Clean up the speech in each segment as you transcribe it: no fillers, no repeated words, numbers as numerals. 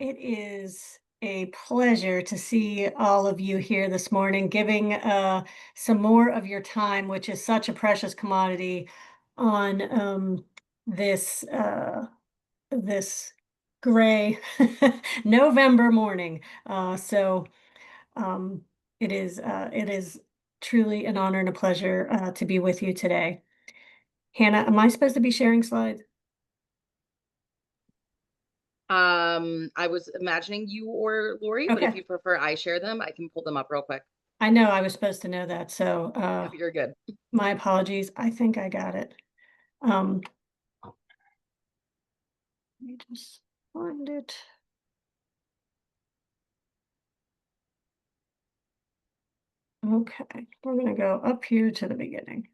It is a pleasure to see all of you here this morning, giving some more of your time, which is such a precious commodity, on this gray November morning. So it is truly an honor and a pleasure to be with you today. Hannah, am I supposed to be sharing slides? I was imagining you or Lori, but if Okay. you prefer I share them, I can pull them up real quick. I know I was supposed to know that, so Yep, you're good. my apologies. I think I got it. Um, Let me just find it. Okay, we're gonna go up here to the beginning.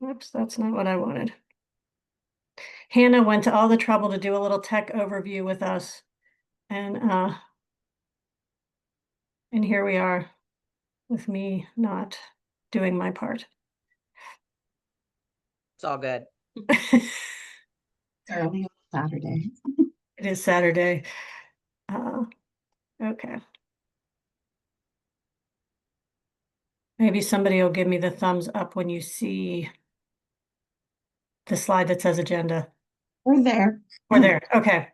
Oops, that's not what I wanted. Hannah went to all the trouble to do a little tech overview with us, and here we are with me not doing my part. It's all good. Early on Saturday. It is Saturday. Uh, okay. Maybe somebody will give me the thumbs up when you see the slide that says agenda. We're there. We're there. Okay.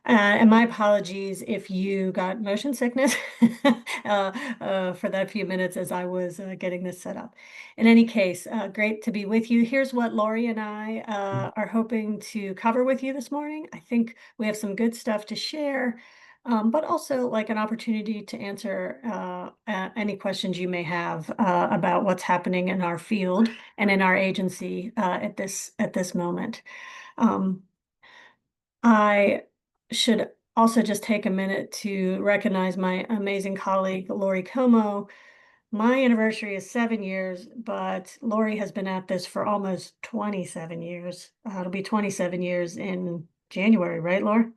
And my apologies if you got motion sickness for that few minutes as I was getting this set up. In any case, great to be with you. Here's what Lori and I are hoping to cover with you this morning. I think we have some good stuff to share, but also like an opportunity to answer any questions you may have about what's happening in our field and in our agency at this moment. Um, I should also just take a minute to recognize my amazing colleague, Lori Como. My anniversary is 7 years, but Lori has been at this for almost 27 years. It'll be 27 years in January, right, Laura?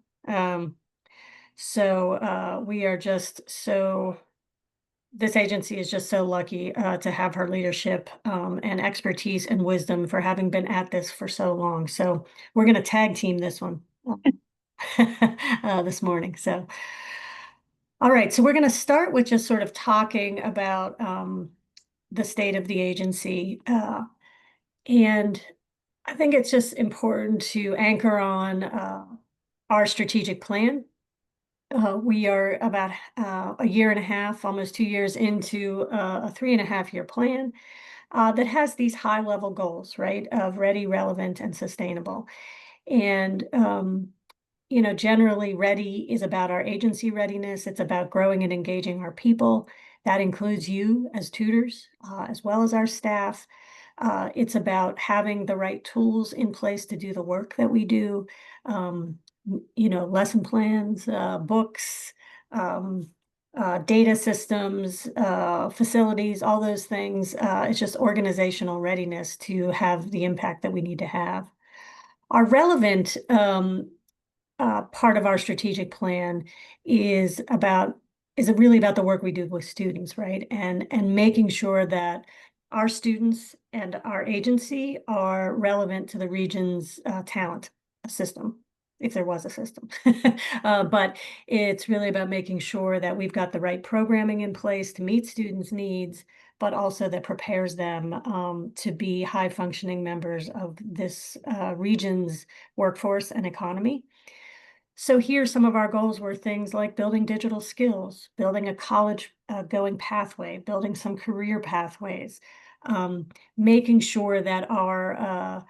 We are just so, this agency is just so lucky to have her leadership and expertise and wisdom for having been at this for so long. So we're going to tag team this one. This morning. So, all right. So we're going to start with just sort of talking about the state of the agency. And I think it's just important to anchor on our strategic plan. We are about a year and a half, almost 2 years into a 3.5 year plan that has these high level goals, right, of ready, relevant, and sustainable. And generally ready is about our agency readiness. It's about growing and engaging our people. That includes you as tutors, as well as our staff. It's about having the right tools in place to do the work that we do. Lesson plans, books, um, data systems, facilities, all those things. It's just organizational readiness to have the impact that we need to have. Our relevant part of our strategic plan is really about the work we do with students, right? And making sure that our students and our agency are relevant to the region's talent system, if there was a system. But it's really about making sure that we've got the right programming in place to meet students' needs, but also that prepares them to be high functioning members of this region's workforce and economy. So here, some of our goals were things like building digital skills, building a college going pathway, building some career pathways, making sure that our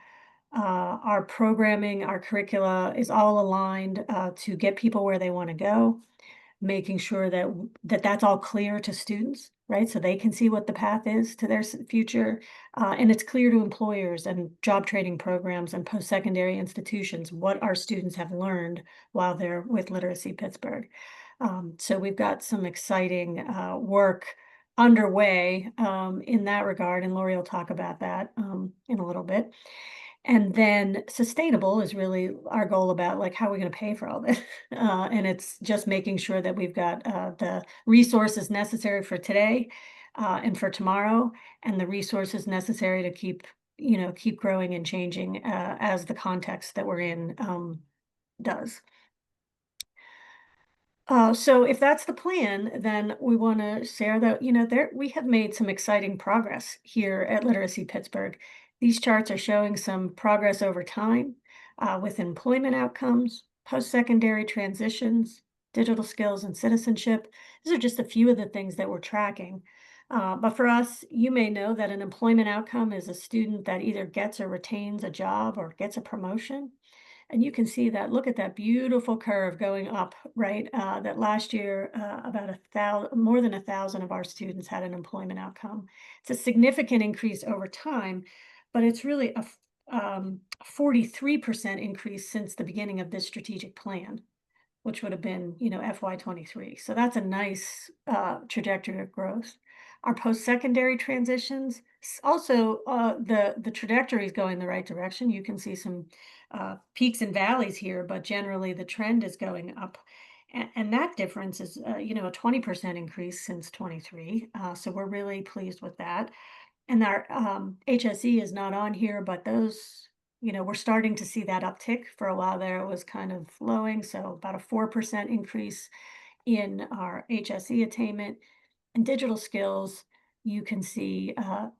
programming, our curricula is all aligned to get people where they want to go, making sure that that's all clear to students, right? So they can see what the path is to their future. And it's clear to employers and job training programs and post-secondary institutions what our students have learned while they're with Literacy Pittsburgh. So we've got some exciting work underway in that regard, and Lori will talk about that in a little bit. And then sustainable is really our goal about like how are we going to pay for all this? And it's just making sure that we've got the resources necessary for today, and for tomorrow, and the resources necessary to keep growing and changing as the context that we're in does. So if that's the plan, then we want to share that, we have made some exciting progress here at Literacy Pittsburgh. These charts are showing some progress over time with employment outcomes, post-secondary transitions, digital skills, and citizenship. These are just a few of the things that we're tracking. But for us, you may know that an employment outcome is a student that either gets or retains a job or gets a promotion. And you can see that, look at that beautiful curve going up, right? That last year, more than 1,000 of our students had an employment outcome. It's a significant increase over time, but it's really a 43% increase since the beginning of this strategic plan, which would have been, FY23. So that's a nice trajectory of growth. Our post-secondary transitions, also the trajectory is going the right direction. You can see some peaks and valleys here, but generally the trend is going up. And that difference is, a 20% increase since 23. So we're really pleased with that. And our HSE is not on here, but those, we're starting to see that uptick. For a while there, it was kind of flowing. So about a 4% increase in our HSE attainment. And digital skills, you can see, a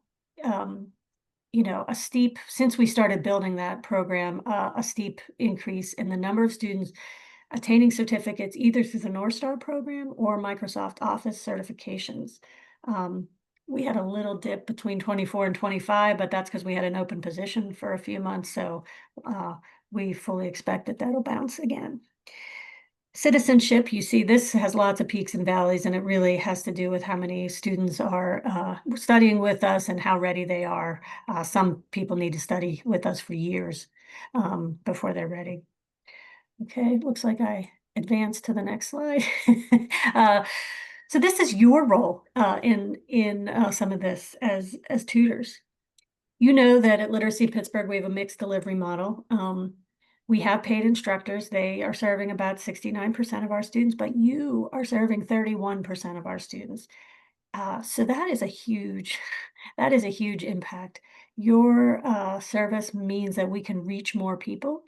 steep, since we started building that program, a steep increase in the number of students attaining certificates either through the North Star program or Microsoft Office certifications. We had a little dip between 24 and 25, but that's because we had an open position for a few months. So we fully expect that that'll bounce again. Citizenship, you see this has lots of peaks and valleys, and it really has to do with how many students are studying with us and how ready they are. Some people need to study with us for years before they're ready. Okay, looks like I advanced to the next slide. So this is your role in some of this as tutors. You know that at Literacy Pittsburgh, we have a mixed delivery model. We have paid instructors. They are serving about 69% of our students, but you are serving 31% of our students. So that is a huge impact. Your service means that we can reach more people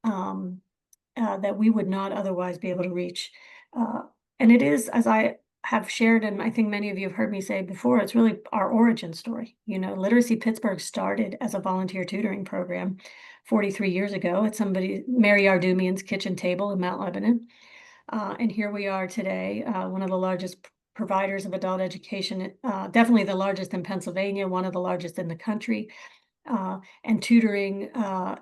that we would not otherwise be able to reach. And it is, as I have shared, and I think many of you have heard me say before, it's really our origin story. Literacy Pittsburgh started as a volunteer tutoring program 43 years ago at Mary Ardumian's kitchen table in Mount Lebanon. And here we are today, one of the largest providers of adult education, definitely the largest in Pennsylvania, one of the largest in the country. And tutoring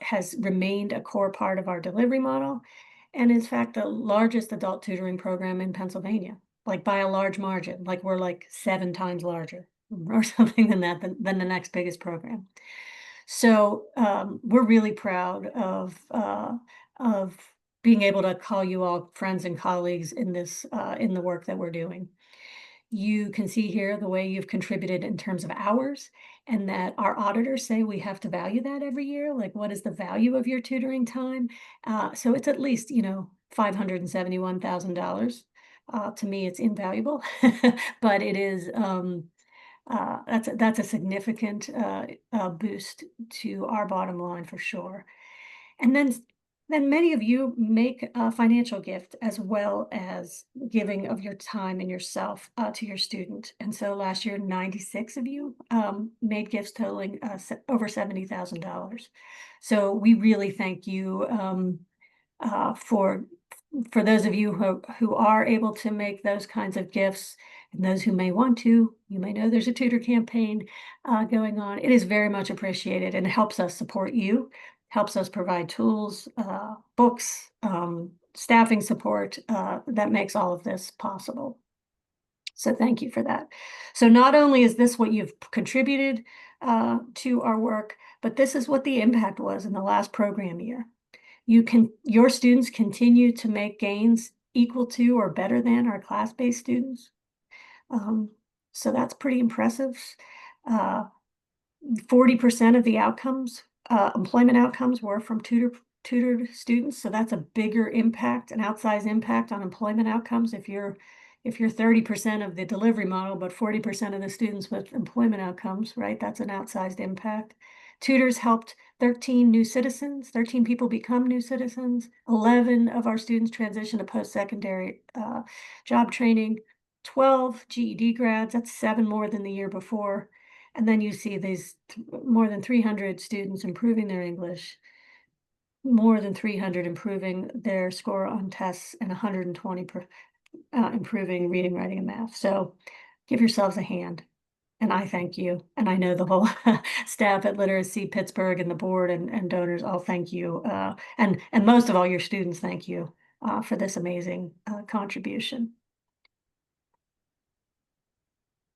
has remained a core part of our delivery model. And in fact, the largest adult tutoring program in Pennsylvania, like by a large margin, like we're like 7 times larger or something than the next biggest program. So we're really proud of being able to call you all friends and colleagues in this in the work that we're doing. You can see here the way you've contributed in terms of hours, and that our auditors say we have to value that every year. Like, what is the value of your tutoring time? So it's at least, $571,000. To me, it's invaluable, but it is, that's a significant boost to our bottom line for sure. And then many of you make a financial gift as well as giving of your time and yourself to your student. And so last year, 96 of you made gifts totaling over $70,000. So we really thank you for those of you who are able to make those kinds of gifts, and those who may want to. You may know there's a tutor campaign going on. It is very much appreciated, and it helps us support you, helps us provide tools, books, staffing support that makes all of this possible. So thank you for that. So not only is this what you've contributed to our work, but this is what the impact was in the last program year. Your students continue to make gains equal to or better than our class-based students. So that's pretty impressive. 40% of the outcomes, employment outcomes, were from tutored students. So that's a bigger impact, an outsized impact on employment outcomes if you're if you're 30% of the delivery model, but 40% of the students with employment outcomes, right? That's an outsized impact. Tutors helped 13 new citizens, 13 people become new citizens. 11 of our students transition to post-secondary job training. 12 GED grads, that's 7 more than the year before. And then you see these more than 300 students improving their English, more than 300 improving their score on tests, and 120 improving reading, writing, and math. So give yourselves a hand. And I thank you. And I know the whole staff at Literacy Pittsburgh and the board and donors all thank you. And most of all, your students thank you for this amazing contribution.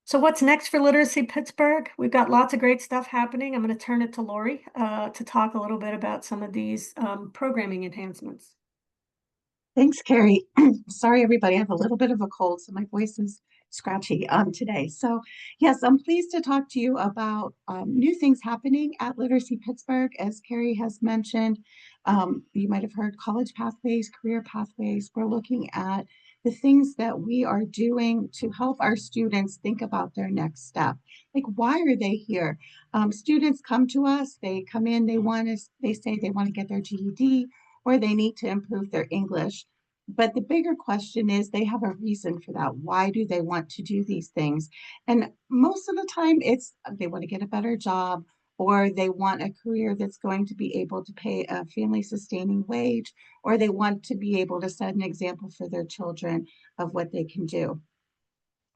So what's next for Literacy Pittsburgh? We've got lots of great stuff happening. I'm going to turn it to Lori to talk a little bit about some of these programming enhancements. Thanks, Carey. Sorry, everybody. I have a little bit of a cold, so my voice is scratchy today. So yes, I'm pleased to talk to you about new things happening at Literacy Pittsburgh. As Carey has mentioned, you might have heard college pathways, career pathways. We're looking at the things that we are doing to help our students think about their next step. Like, why are they here? Students come to us, they come in, they say they want to get their GED, or they need to improve their English. But the bigger question is they have a reason for that. Why do they want to do these things? And most of the time it's they want to get a better job, or they want a career that's going to be able to pay a family sustaining wage, or they want to be able to set an example for their children of what they can do.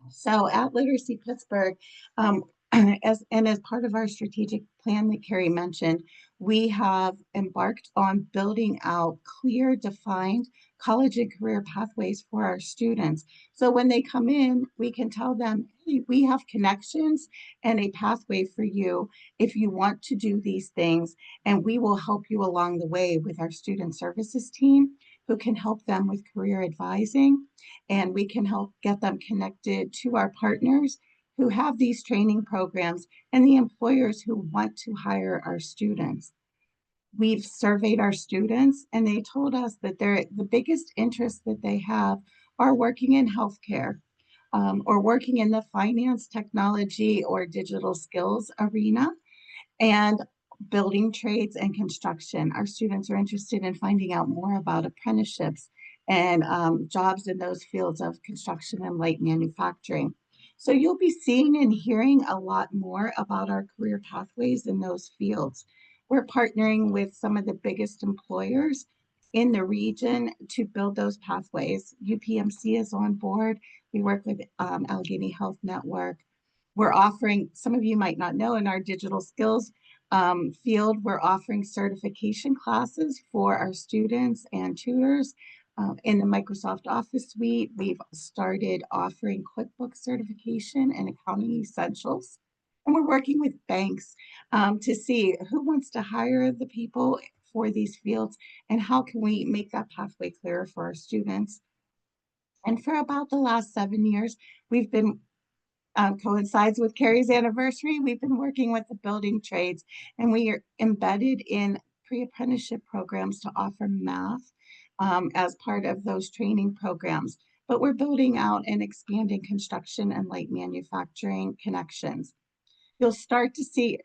So at Literacy Pittsburgh, as part of our strategic plan that Carey mentioned, we have embarked on building out clear, defined college and career pathways for our students. So when they come in, we can tell them, hey, we have connections and a pathway for you if you want to do these things, and we will help you along the way with our student services team, who can help them with career advising, and we can help get them connected to our partners who have these training programs and the employers who want to hire our students. We've surveyed our students, and they told us that the biggest interests that they have are working in healthcare, or working in the finance, technology, or digital skills arena, and building trades and construction. Our students are interested in finding out more about apprenticeships and jobs in those fields of construction and light manufacturing. So you'll be seeing and hearing a lot more about our career pathways in those fields. We're partnering with some of the biggest employers in the region to build those pathways. UPMC is on board. We work with Allegheny Health Network. We're offering, some of you might not know, in our digital skills field, we're offering certification classes for our students and tutors. In the Microsoft Office suite, we've started offering QuickBooks certification and accounting essentials. And we're working with banks to see who wants to hire the people for these fields and how can we make that pathway clearer for our students. And for about the last 7 years, we've been coincides with Carey's anniversary. We've been working with the building trades, and we are embedded in pre-apprenticeship programs to offer math as part of those training programs. But we're building out and expanding construction and light manufacturing connections. You'll start to see,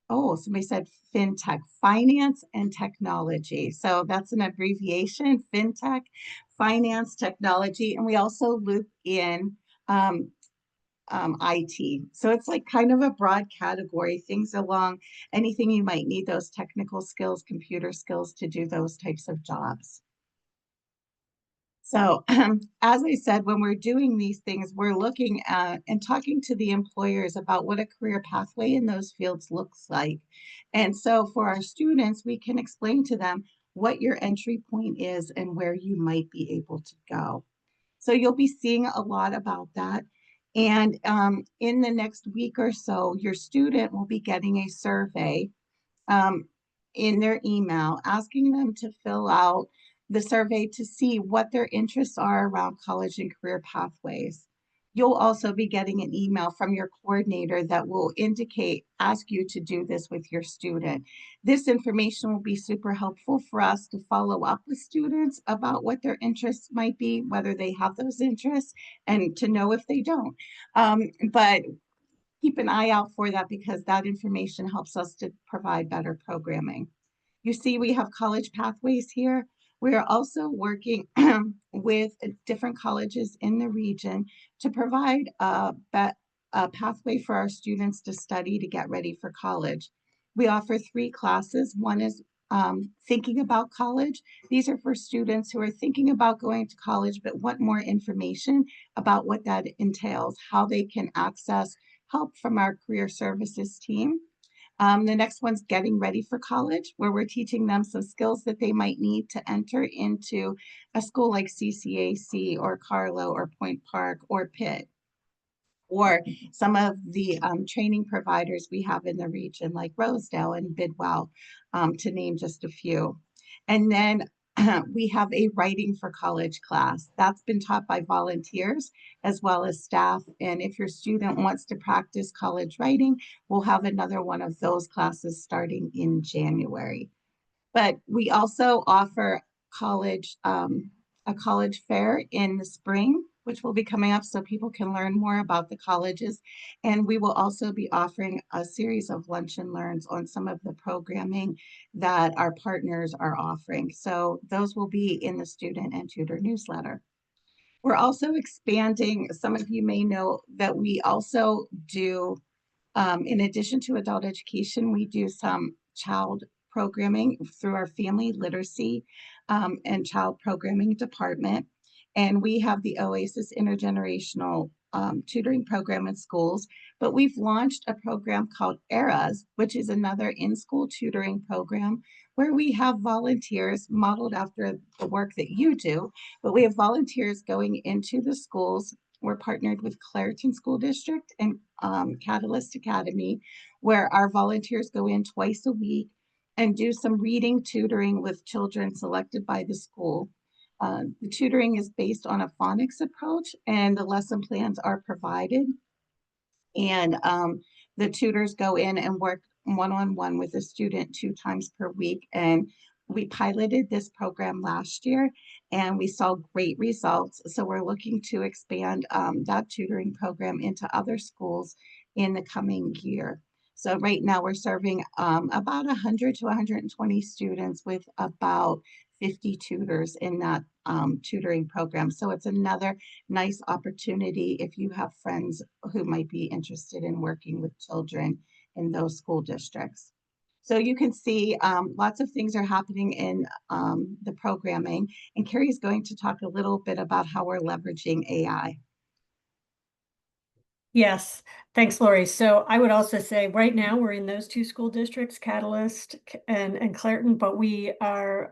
oh, somebody said FinTech, finance and technology. So that's an abbreviation, FinTech, finance, technology, and we also loop in IT. So it's like kind of a broad category, things along anything you might need, those technical skills, computer skills to do those types of jobs. So as I said, when we're doing these things, we're looking at and talking to the employers about what a career pathway in those fields looks like. And so for our students, we can explain to them what your entry point is and where you might be able to go. So you'll be seeing a lot about that. And in the next week or so, your student will be getting a survey in their email, asking them to fill out the survey to see what their interests are around college and career pathways. You'll also be getting an email from your coordinator that will ask you to do this with your student. This information will be super helpful for us to follow up with students about what their interests might be, whether they have those interests, and to know if they don't. But keep an eye out for that because that information helps us to provide better programming. You see, we have college pathways here. We are also working with different colleges in the region to provide a pathway for our students to study to get ready for college. We offer 3 classes. One is thinking about college. These are for students who are thinking about going to college but want more information about what that entails, how they can access help from our career services team. The next one's getting ready for college, where we're teaching them some skills that they might need to enter into a school like CCAC or Carlo or Point Park or Pitt, or some of the training providers we have in the region like Rosedale and Bidwell, to name just a few. And then we have a writing for college class that's been taught by volunteers as well as staff. And if your student wants to practice college writing, we'll have another one of those classes starting in January. But we also offer college, a college fair in the spring, which will be coming up so people can learn more about the colleges. And we will also be offering a series of lunch and learns on some of the programming that our partners are offering. So those will be in the student and tutor newsletter. We're also expanding. Some of you may know that we also do, in addition to adult education, we do some child programming through our family literacy and child programming department. And we have the OASIS intergenerational tutoring program in schools, but we've launched a program called ERAS, which is another in-school tutoring program where we have volunteers modeled after the work that you do, but we have volunteers going into the schools. We're partnered with Clareton School District and Catalyst Academy, where our volunteers go in twice a week and do some reading tutoring with children selected by the school. The tutoring is based on a phonics approach, and the lesson plans are provided. And the tutors go in and work one-on-one with a student 2 times per week. And we piloted this program last year and we saw great results. So we're looking to expand that tutoring program into other schools in the coming year. So right now we're serving about 100 to 120 students with about 50 tutors in that tutoring program. So it's another nice opportunity if you have friends who might be interested in working with children in those school districts. So you can see lots of things are happening in the programming, and Carey is going to talk a little bit about how we're leveraging AI. Yes, thanks, Lori. So I would also say right now we're in those 2 school districts, Catalyst and Clareton, but we are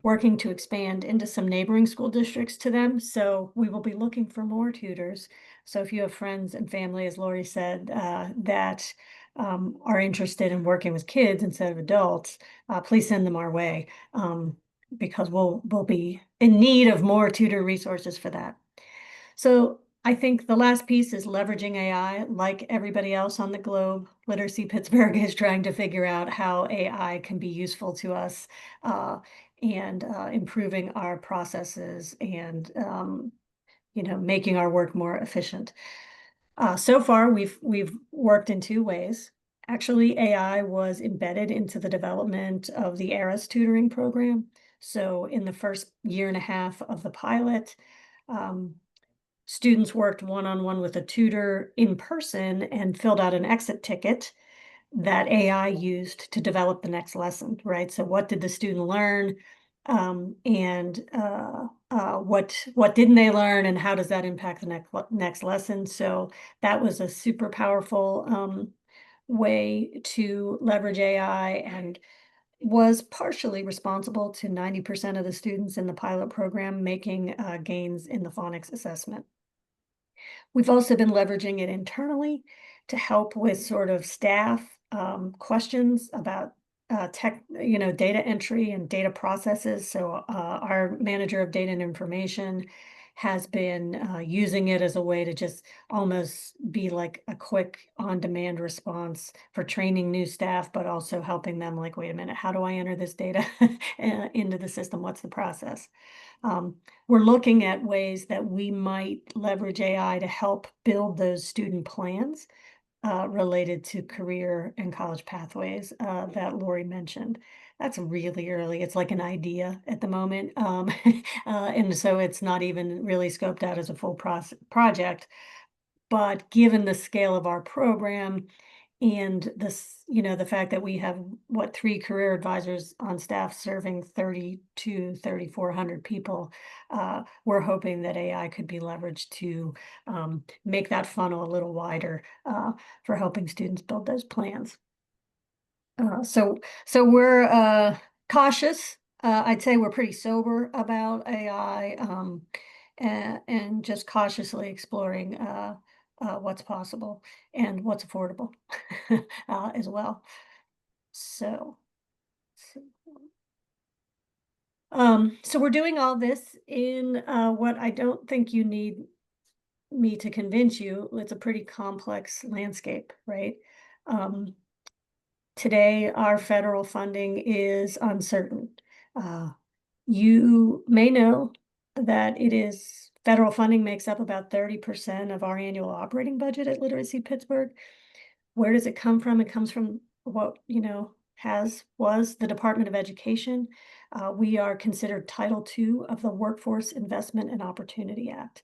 working to expand into some neighboring school districts to them. So we will be looking for more tutors. So if you have friends and family, as Lori said, that are interested in working with kids instead of adults, please send them our way because we'll be in need of more tutor resources for that. So I think the last piece is leveraging AI. Like everybody else on the globe, Literacy Pittsburgh is trying to figure out how AI can be useful to us and improving our processes and making our work more efficient. So far, we've worked in 2 ways. Actually, AI was embedded into the development of the ERAS tutoring program. So in the first year and a half of the pilot, students worked one-on-one with a tutor in person and filled out an exit ticket that AI used to develop the next lesson, right? So what did the student learn? And what didn't they learn, and how does that impact the next lesson? So that was a super powerful way to leverage AI, and was partially responsible to 90% of the students in the pilot program making gains in the phonics assessment. We've also been leveraging it internally to help with sort of staff questions about data entry and data processes. So our manager of data and information has been using it as a way to just almost be like a quick on-demand response for training new staff, but also helping them like, wait a minute, how do I enter this data into the system? What's the process? We're looking at ways that we might leverage AI to help build those student plans related to career and college pathways that Lori mentioned. That's really early. It's like an idea at the moment. And so it's not even really scoped out as a full project. But given the scale of our program and this, the fact that we have, 3 career advisors on staff serving 3,400 people, we're hoping that AI could be leveraged to make that funnel a little wider for helping students build those plans. So we're cautious. I'd say we're pretty sober about AI and just cautiously exploring what's possible and what's affordable as well. So we're doing all this in what I don't think you need me to convince you. It's a pretty complex landscape, right? Today, our federal funding is uncertain. You may know that federal funding makes up about 30% of our annual operating budget at Literacy Pittsburgh. Where does it come from? It comes from what, was the Department of Education. We are considered Title II of the Workforce Investment and Opportunity Act.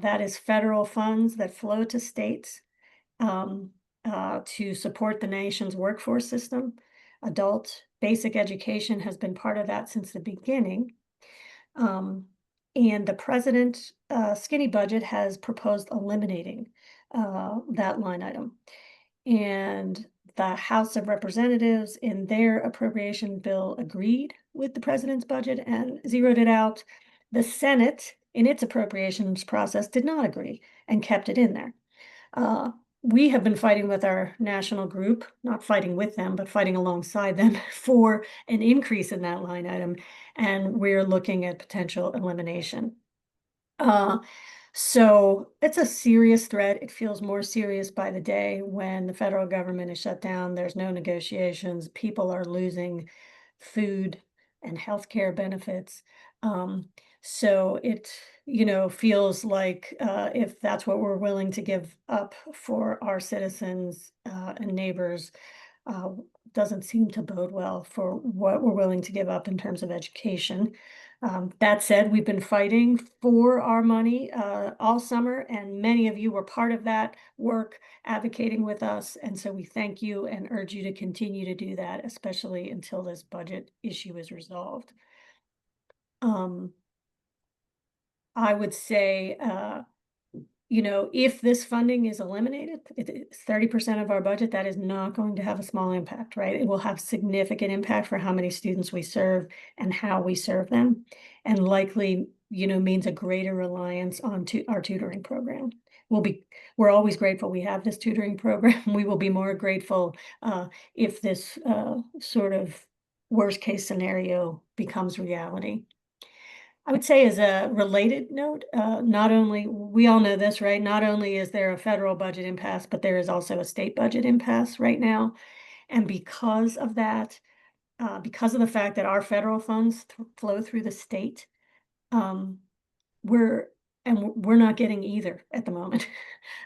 That is federal funds that flow to states to support the nation's workforce system. Adult basic education has been part of that since the beginning. And the president skinny budget has proposed eliminating that line item. And the House of Representatives in their appropriation bill agreed with the president's budget and zeroed it out. The Senate in its appropriations process did not agree and kept it in there. We have been fighting with our national group, not fighting with them, but fighting alongside them for an increase in that line item. And we're looking at potential elimination. So it's a serious threat. It feels more serious by the day when the federal government is shut down. There's no negotiations. People are losing food and healthcare benefits. So it, feels like if that's what we're willing to give up for our citizens and neighbors, doesn't seem to bode well for what we're willing to give up in terms of education. That said, we've been fighting for our money all summer, and many of you were part of that work, advocating with us. And so we thank you and urge you to continue to do that, especially until this budget issue is resolved. I would say, if this funding is eliminated, it's 30% of our budget, that is not going to have a small impact, right? It will have significant impact for how many students we serve and how we serve them, and likely, means a greater reliance on our tutoring program. We're always grateful we have this tutoring program. We will be more grateful if this sort of worst case scenario becomes reality. I would say as a related note, we all know this, right? Not only is there a federal budget impasse, but there is also a state budget impasse right now. And because of that, because of the fact that our federal funds flow through the state, we're not getting either at the moment.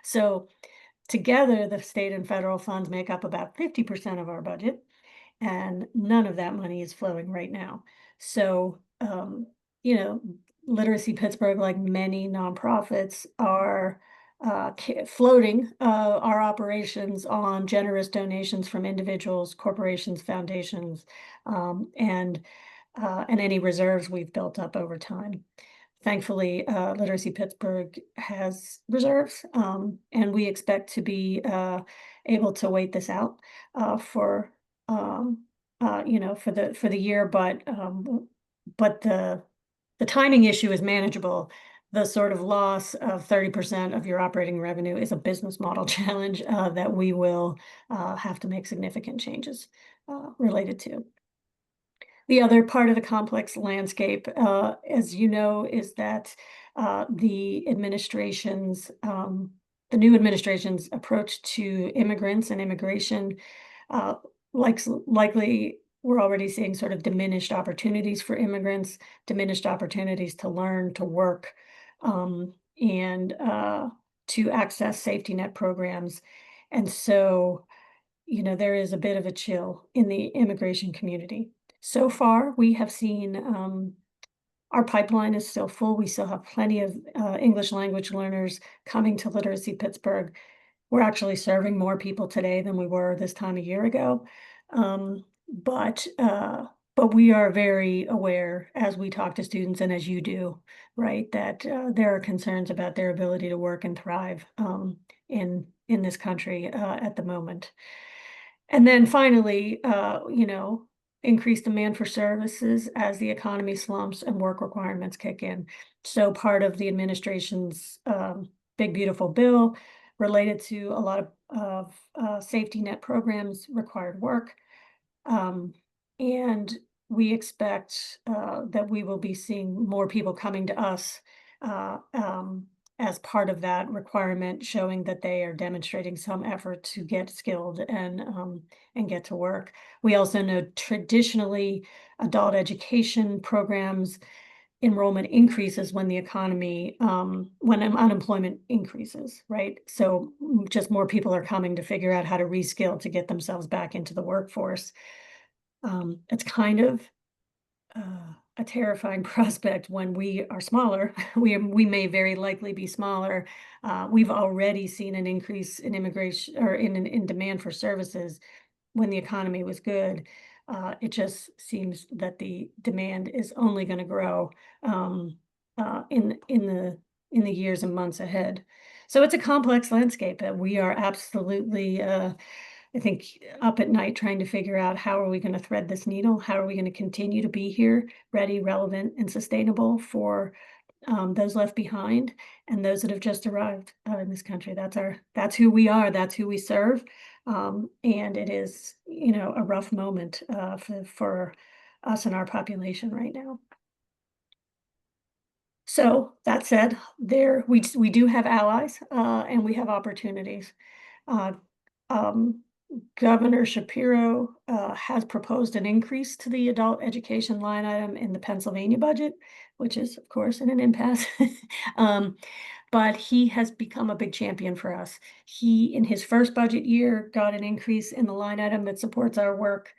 So together, the state and federal funds make up about 50% of our budget, and none of that money is flowing right now. So, Literacy Pittsburgh, like many nonprofits, are floating our operations on generous donations from individuals, corporations, foundations, and any reserves we've built up over time. Thankfully, Literacy Pittsburgh has reserves, and we expect to be able to wait this out for the year, but the timing issue is manageable. The sort of loss of 30% of your operating revenue is a business model challenge that we will have to make significant changes related to. The other part of the complex landscape, as you know, is that the new administration's approach to immigrants and immigration, likely we're already seeing sort of diminished opportunities for immigrants, diminished opportunities to learn, to work, and to access safety net programs. And so, there is a bit of a chill in the immigration community. So far, we have seen our pipeline is still full. We still have plenty of English language learners coming to Literacy Pittsburgh. We're actually serving more people today than we were this time a year ago. But we are very aware, as we talk to students and as you do, right, that there are concerns about their ability to work and thrive in this country at the moment. And then finally, increased demand for services as the economy slumps and work requirements kick in. So part of the administration's big, beautiful bill related to a lot of safety net programs required work. And we expect that we will be seeing more people coming to us as part of that requirement, showing that they are demonstrating some effort to get skilled and get to work. We also know traditionally adult education programs enrollment increases when the economy, when unemployment increases, right? So just more people are coming to figure out how to reskill to get themselves back into the workforce. It's kind of a terrifying prospect when we are smaller. We may very likely be smaller. We've already seen an increase in immigration or in demand for services when the economy was good. It just seems that the demand is only going to grow in the years and months ahead. So it's a complex landscape that we are absolutely I think up at night trying to figure out how are we going to thread this needle? How are we going to continue to be here, ready, relevant, and sustainable for those left behind and those that have just arrived in this country. That's who we are. That's who we serve. And it is, a rough moment for us and our population right now. So that said, we do have allies and we have opportunities. Governor Shapiro has proposed an increase to the adult education line item in the Pennsylvania budget, which is, of course, in an impasse. But he has become a big champion for us. He, in his first budget year, got an increase in the line item that supports our work.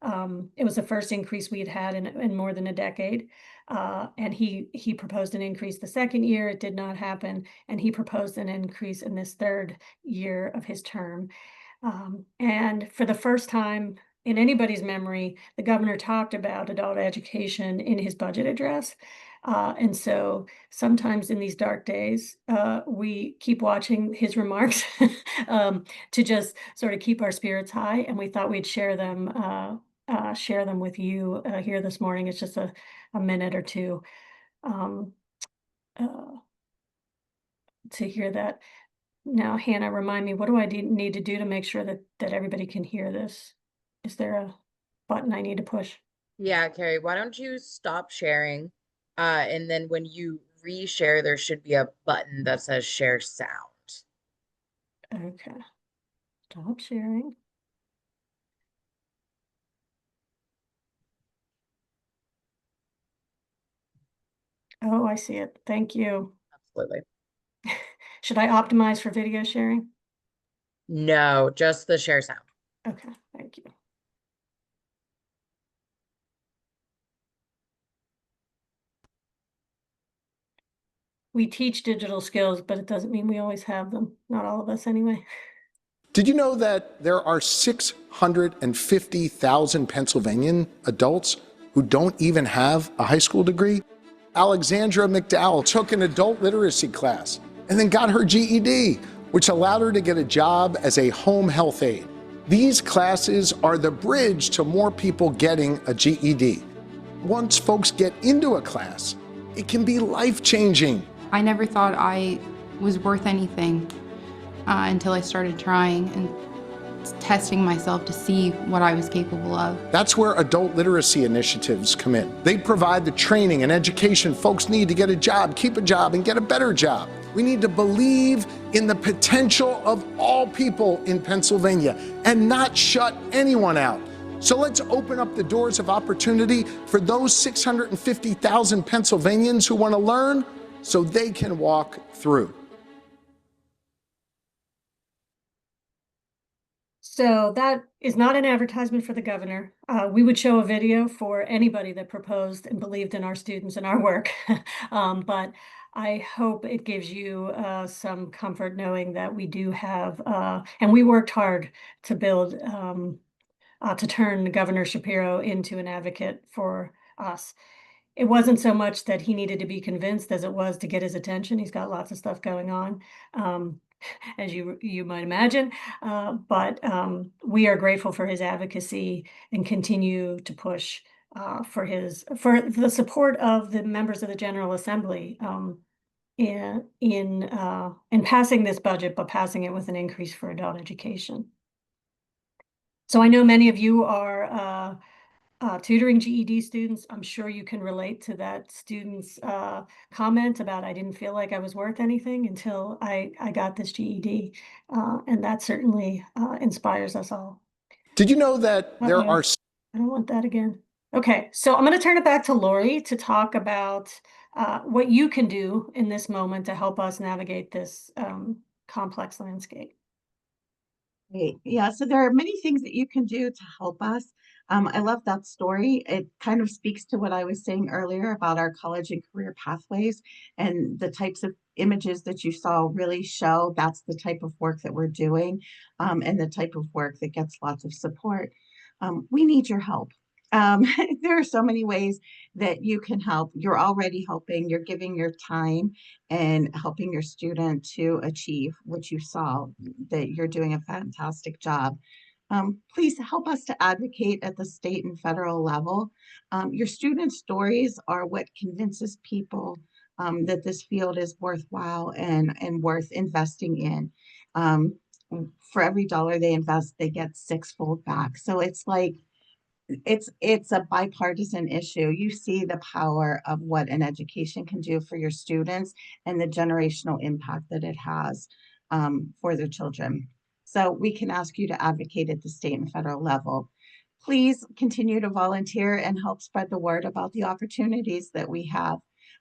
It was the first increase we had had in more than a decade. And he proposed an increase the second year. It did not happen. And he proposed an increase in this third year of his term. And for the first time in anybody's memory, the governor talked about adult education in his budget address. And so sometimes in these dark days, we keep watching his remarks to just sort of keep our spirits high. And we thought we'd share them with you here this morning. It's just a minute or two to hear that. Now, Hannah, remind me, what do I need to do to make sure that everybody can hear this? Is there a button I need to push? Yeah, Carey, why don't you stop sharing? And then when you reshare, there should be a button that says share sound. Okay. Stop sharing. Oh, I see it. Thank you. Absolutely. Should I optimize for video sharing? No, just the share sound. Okay, thank you. We teach digital skills, but it doesn't mean we always have them. Not all of us anyway. Did you know that there are 650,000 Pennsylvanian adults who don't even have a high school degree? Alexandra McDowell took an adult literacy class and then got her GED, which allowed her to get a job as a home health aide. These classes are the bridge to more people getting a GED. Once folks get into a class, it can be life-changing. I never thought I was worth anything until I started trying. And testing myself to see what I was capable of. That's where adult literacy initiatives come in. They provide the training and education folks need to get a job, keep a job, and get a better job. We need to believe in the potential of all people in Pennsylvania and not shut anyone out. So let's open up the doors of opportunity for those 650,000 Pennsylvanians who want to learn so they can walk through. So that is not an advertisement for the governor. We would show a video for anybody that proposed and believed in our students and our work. But I hope it gives you some comfort knowing that we do have, and we worked hard to build, to turn Governor Shapiro into an advocate for us. It wasn't so much that he needed to be convinced as it was to get his attention. He's got lots of stuff going on. As you might imagine, but we are grateful for his advocacy and continue to push for the support of the members of the General Assembly in passing this budget, but passing it with an increase for adult education. So I know many of you are tutoring GED students. I'm sure you can relate to that student's comment about I didn't feel like I was worth anything until I got this GED. And that certainly inspires us all. Did you know that there are... I don't want that again. Okay, so I'm going to turn it back to Lori to talk about what you can do in this moment to help us navigate this complex landscape. Great. Yeah, so there are many things that you can do to help us. I love that story. It kind of speaks to what I was saying earlier about our college and career pathways, and the types of images that you saw really show that's the type of work that we're doing, and the type of work that gets lots of support. We need your help. There are so many ways that you can help. You're already helping. You're giving your time and helping your student to achieve what you saw, that you're doing a fantastic job. Please help us to advocate at the state and federal level. Your student stories are what convinces people that this field is worthwhile and worth investing in. For every dollar they invest, they get sixfold back. So it's like, it's a bipartisan issue. You see the power of what an education can do for your students and the generational impact that it has for their children. So we can ask you to advocate at the state and federal level. Please continue to volunteer and help spread the word about the opportunities that we have.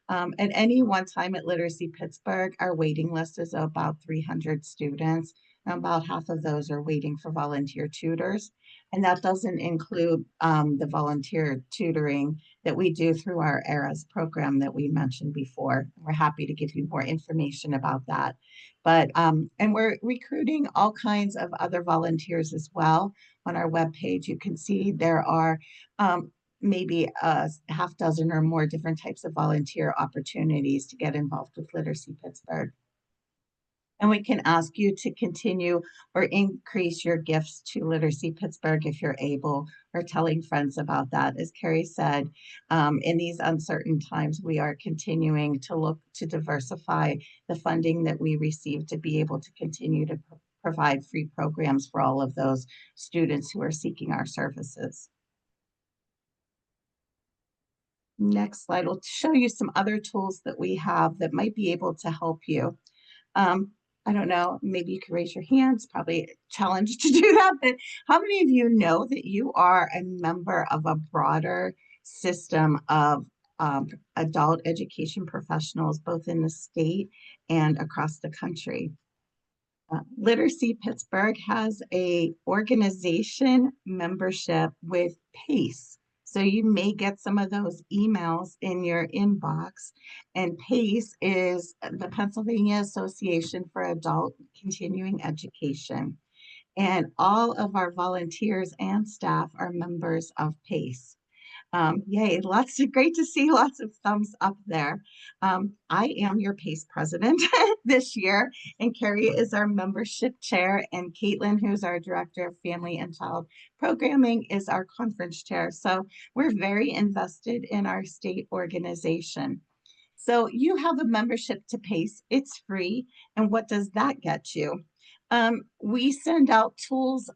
At any one time at Literacy Pittsburgh, our waiting list is about 300 students. About half of those are waiting for volunteer tutors. And that doesn't include the volunteer tutoring that we do through our ERAS program that we mentioned before. We're happy to give you more information about that. But, and we're recruiting all kinds of other volunteers as well. On our webpage, you can see there are maybe a half dozen or more different types of volunteer opportunities to get involved with Literacy Pittsburgh. And we can ask you to continue or increase your gifts to Literacy Pittsburgh if you're able, or telling friends about that. As Carey said, in these uncertain times, we are continuing to look to diversify the funding that we receive to be able to continue to provide free programs for all of those students who are seeking our services. Next slide will show you some other tools that we have that might be able to help you. I don't know, maybe you can raise your hands, probably a challenge to do that, but how many of you know that you are a member of a broader system of adult education professionals, both in the state and across the country? Literacy Pittsburgh has a organization membership with PACE. So you may get some of those emails in your inbox. And PACE is the Pennsylvania Association for Adult Continuing Education. And all of our volunteers and staff are members of PACE. Yay, great to see lots of thumbs up there. I am your PACE president this year, and Carey is our membership chair, and Caitlin, who's our director of family and child programming, is our conference chair. So we're very invested in our state organization. So you have a membership to PACE, it's free. And what does that get you? We send out tools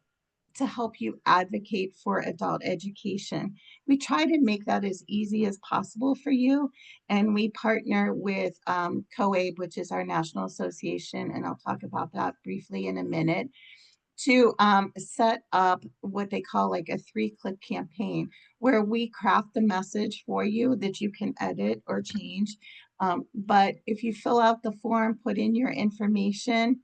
to help you advocate for adult education. We try to make that as easy as possible for you, and we partner with COABE, which is our national association, and I'll talk about that briefly in a minute, to set up what they call like a 3-click campaign, where we craft the message for you that you can edit or change. But if you fill out the form, put in your information,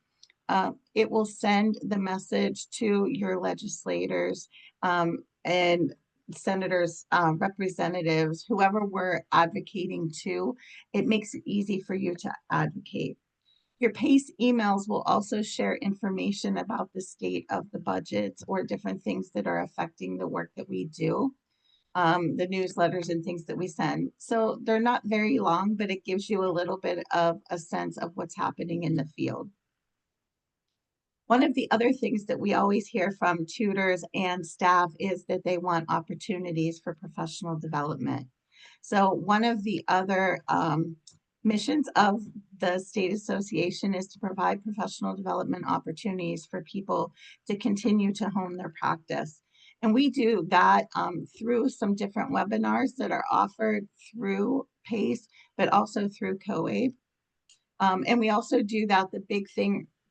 it will send the message to your legislators and senators, representatives, whoever we're advocating to. It makes it easy for you to advocate. Your PACE emails will also share information about the state of the budgets or different things that are affecting the work that we do, the newsletters and things that we send. So they're not very long, but it gives you a little bit of a sense of what's happening in the field. One of the other things that we always hear from tutors and staff is that they want opportunities for professional development. So one of the other missions of the state association is to provide professional development opportunities for people to continue to hone their practice. And we do that through some different webinars that are offered through PACE, but also through COABE. And we also do that,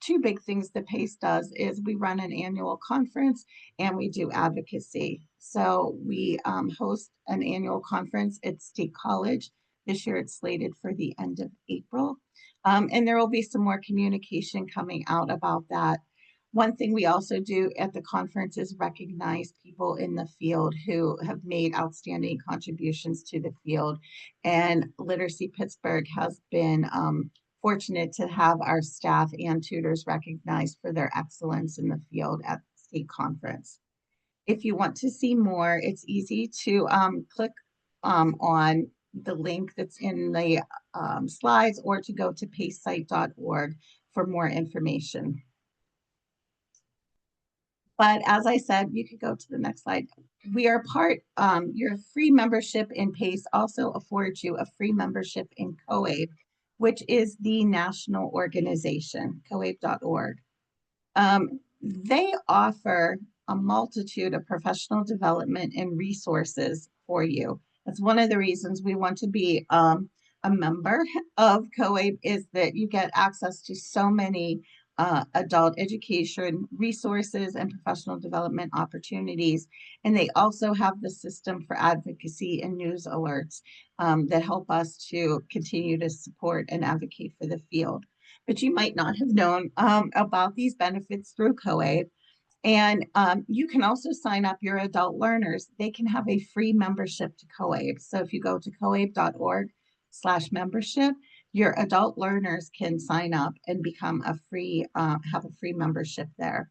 two big things that PACE does is we run an annual conference and we do advocacy. So we host an annual conference at State College. This year it's slated for the end of April. And there will be some more communication coming out about that. One thing we also do at the conference is recognize people in the field who have made outstanding contributions to the field. And Literacy Pittsburgh has been fortunate to have our staff and tutors recognized for their excellence in the field at the state conference. If you want to see more, it's easy to click on the link that's in the slides, or to go to pacesite.org for more information. But as I said, you could go to the next slide. We are your free membership in PACE also affords you a free membership in COABE, which is the national organization, coabe.org. They offer a multitude of professional development and resources for you. That's one of the reasons we want to be a member of COABE, is that you get access to so many adult education resources and professional development opportunities. And they also have the system for advocacy and news alerts that help us to continue to support and advocate for the field. But you might not have known about these benefits through COABE. And you can also sign up your adult learners. They can have a free membership to COABE. So if you go to coabe.org/membership, your adult learners can sign up and become have a free membership there.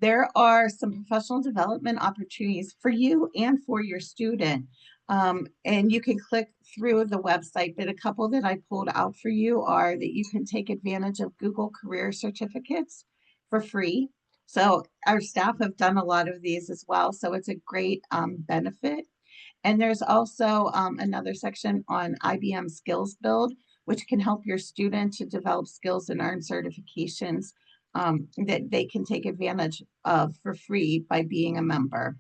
There are some professional development opportunities for you and for your student. And you can click through the website, but a couple that I pulled out for you are that you can take advantage of Google Career Certificates for free. So our staff have done a lot of these as well. So it's a great benefit. And there's also another section on IBM Skills Build, which can help your student to develop skills and earn certifications that they can take advantage of for free by being a member.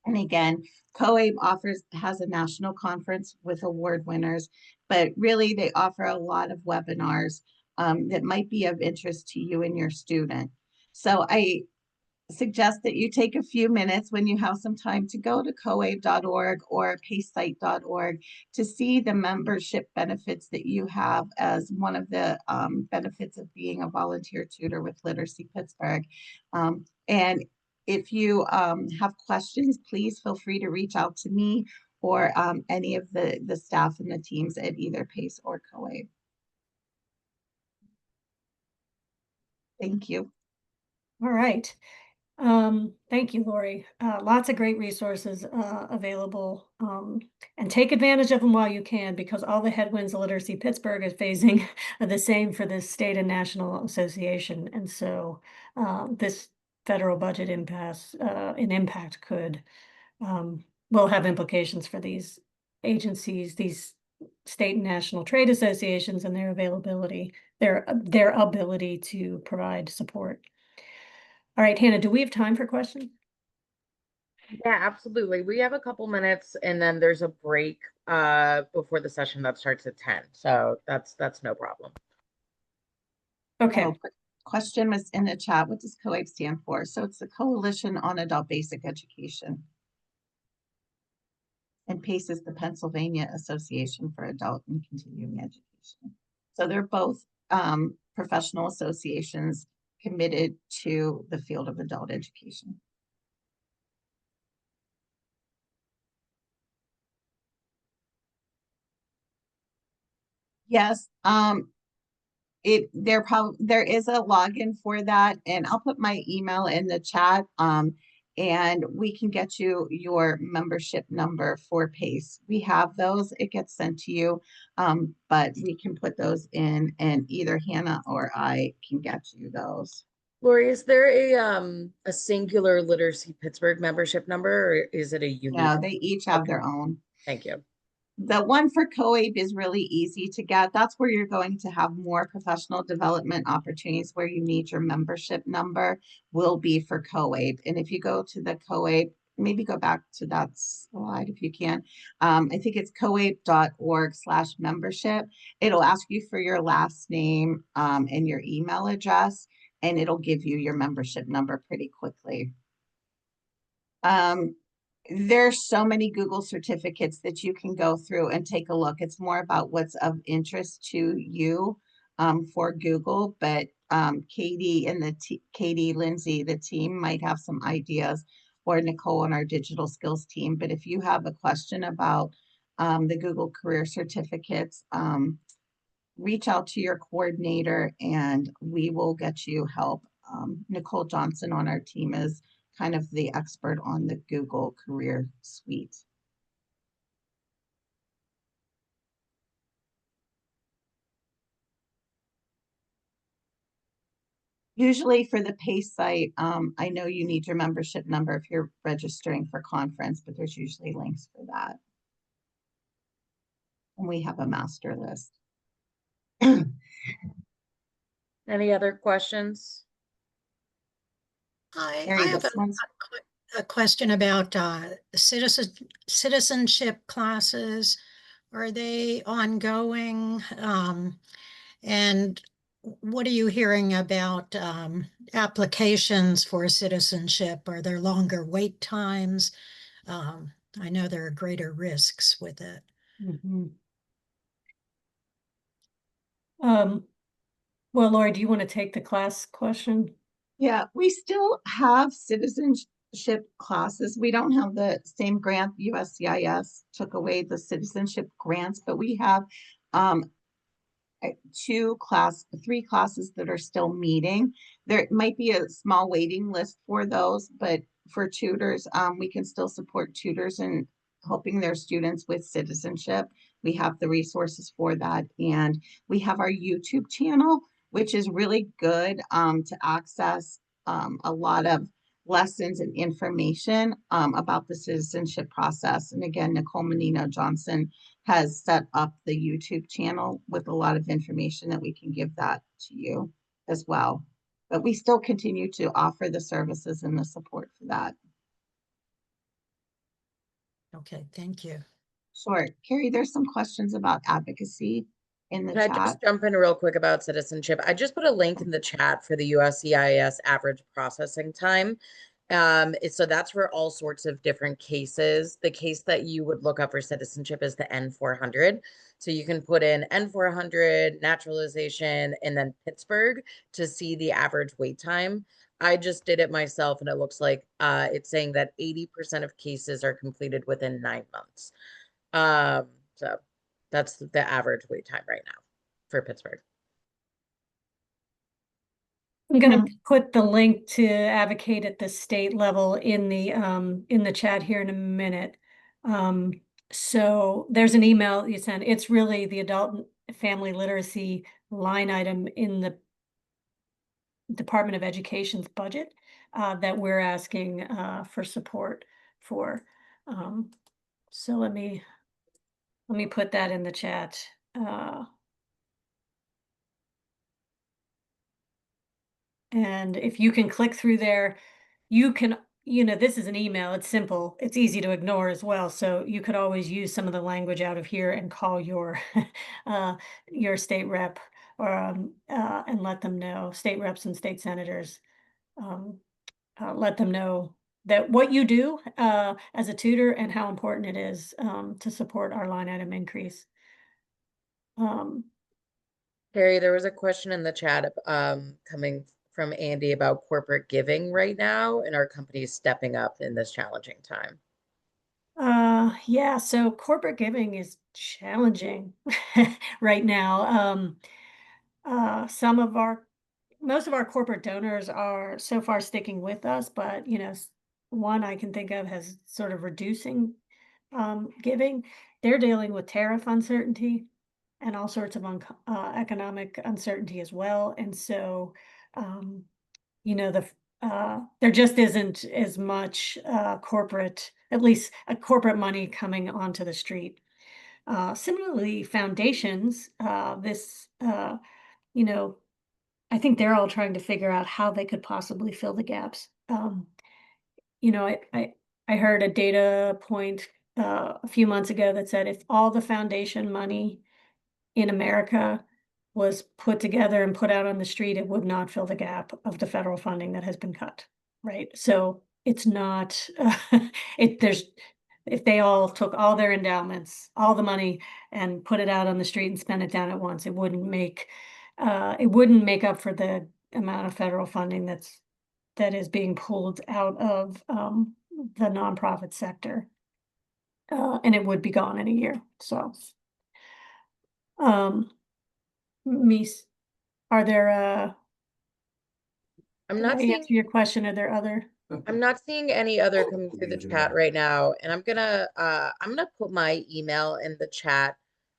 And again, COABE has a national conference with award winners, but really they offer a lot of webinars that might be of interest to you and your student. So I suggest that you take a few minutes when you have some time to go to coabe.org or pacesite.org to see the membership benefits that you have as one of the benefits of being a volunteer tutor with Literacy Pittsburgh. And if you have questions, please feel free to reach out to me or any of the staff and the teams at either PACE or COABE. Thank you. All right. Thank you, Lori. Lots of great resources available, and take advantage of them while you can, because all the headwinds Literacy Pittsburgh is facing are the same for the state and national association. And so this federal budget impact will have implications for these agencies, these state and national trade associations, and their ability to provide support. All right, Hannah, do we have time for questions? Yeah, absolutely. We have a couple minutes and then there's a break before the session that starts at 10. So that's no problem. Okay. Oh, question was in the chat. What does COABE stand for? So it's the Coalition on Adult Basic Education. And PACE is the Pennsylvania Association for Adult and Continuing Education. So they're both professional associations committed to the field of adult education. Yes, there is a login for that, and I'll put my email in the chat. And we can get you your membership number for PACE. We have those, it gets sent to you, but we can put those in and either Hannah or I can get you those. Lori, is there a singular Literacy Pittsburgh membership number, or is it a unique? No, they each have their own. Thank you. The one for COABE is really easy to get. That's where you're going to have more professional development opportunities. Where you need your membership number will be for COABE. And if you go to the COABE, maybe go back to that slide if you can. I think it's coabe.org/membership. It'll ask you for your last name and your email address, and it'll give you your membership number pretty quickly. There's so many Google certificates that you can go through and take a look. It's more about what's of interest to you for Google, but Katie and Katie, Lindsay, the team might have some ideas, or Nicole on our digital skills team. But if you have a question about the Google career certificates, reach out to your coordinator and we will get you help. Nicole Johnson on our team is kind of the expert on the Google Career Suite. Usually for the PACE site, I know you need your membership number if you're registering for conference, but there's usually links for that. And we have a master list. Any other questions? I Mary, have this one's a question about citizenship classes. Are they ongoing? And what are you hearing about applications for citizenship? Are there longer wait times? I know there are greater risks with it. Mhm. Well, Lori, do you want to take the class question? Yeah, we still have citizenship classes. We don't have the same grant. USCIS took away the citizenship grants, but we have three classes that are still meeting. There might be a small waiting list for those, but for tutors, we can still support tutors in helping their students with citizenship. We have the resources for that. And we have our YouTube channel, which is really good to access a lot of lessons and information about the citizenship process. And again, Nicole Menino Johnson has set up the YouTube channel with a lot of information that we can give that to you as well. But we still continue to offer the services and the support for that. Okay, thank you. Sure. Carey, there's some questions about advocacy in the Can I chat. just jump in real quick about citizenship? I just put a link in the chat for the USCIS average processing time. So that's for all sorts of different cases. The case that you would look up for citizenship is the N400. So you can put in N400, naturalization, and then Pittsburgh to see the average wait time. I just did it myself, and it looks like it's saying that 80% of cases are completed within 9 months. So that's the average wait time right now for Pittsburgh. I'm going to put the link to advocate at the state level in the chat here in a minute. So there's an email you sent. It's really the adult and family literacy line item in the Department of Education's budget that we're asking for support for. So let me put that in the chat. And if you can click through there, you can, this is an email, it's simple, it's easy to ignore as well. So you could always use some of the language out of here and call your, your state rep or, and let them know, state reps and state senators, let them know that what you do, as a tutor and how important it is, to support our line item increase. Carey, there was a question in the chat coming from Andy about corporate giving right now and our companies stepping up in this challenging time. Yeah, so corporate giving is challenging right now. Most of our corporate donors are so far sticking with us, but one I can think of has sort of reducing giving. They're dealing with tariff uncertainty and all sorts of economic uncertainty as well. And so, um, there just isn't as much corporate, at least corporate money coming onto the street. Similarly, foundations, you know, I think they're all trying to figure out how they could possibly fill the gaps. You know, I heard a data point a few months ago that said if all the foundation money in America was put together and put out on the street, it would not fill the gap of the federal funding that has been cut, right? So it's not, there's, if they all took all their endowments, all the money and put it out on the street and spent it down at once, it wouldn't make up for the amount of federal funding that is being pulled out of the nonprofit sector. And it would be gone in a year. So, Mies, are there, I'm did not I seeing answer your question? Are there other? I'm not seeing any other coming through the chat right now, and I'm gonna put my email in the chat.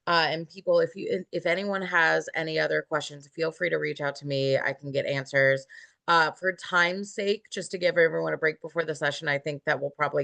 And people, if anyone has any other questions, feel free to reach out to me. I can get answers. For time's sake, just to give everyone a break before the session, I think that we'll probably